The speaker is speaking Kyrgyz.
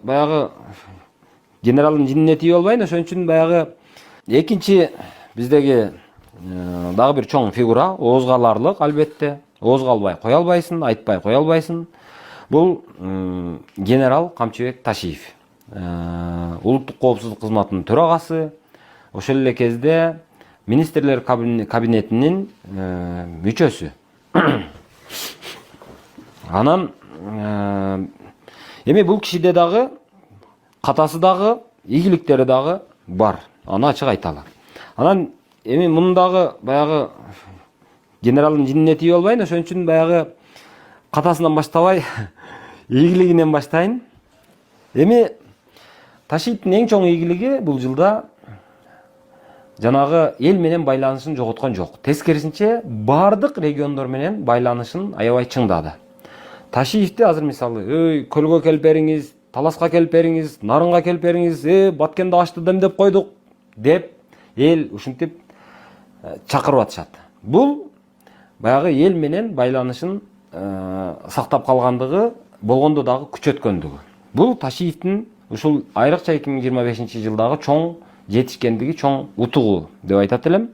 Баягы генералдын жинине тийип албайын, ошон үчүн баягы экинчи биздеги дагы бир чоң фигура, оозго аларлык албетте. Оозго албай кое албайсың, айтпай кое албайсың. Бул генерал Камчыбек Ташиев. Улуттук коопсуздук кызматынын төрагасы, ошол эле кезде министрлер кабинетинин мүчөсү. Анан эми бул кишиде дагы катасы дагы, ийгиликтери дагы бар. Аны ачык айталы. Анан эми мундагы баягы генералдын жинине тийип албайын, ошон үчүн баягы катасынан баштабай ийгилигинен баштайын. Эми Ташиевдин эң чоң ийгилиги бул жылда жанагы эл менен байланышын жоготкон жок. Тескерисинче бардык региондор менен байланышын аябай чыңдады. Ташиевди азыр мисалы, көлгө келип бериңиз, Таласка келип бериңиз, Нарынга келип бериңиз, Баткенде ашты демдеп койдук деп эл ушинтип чакырып атышат. Бул баягы эл менен байланышын сактап калгандыгы, болгондо дагы күчөткөндүгү. Бул Ташиевдин ушул айрыкча 2025 жылдагы чоң жетишкендиги, чоң утугу деп айтат элем.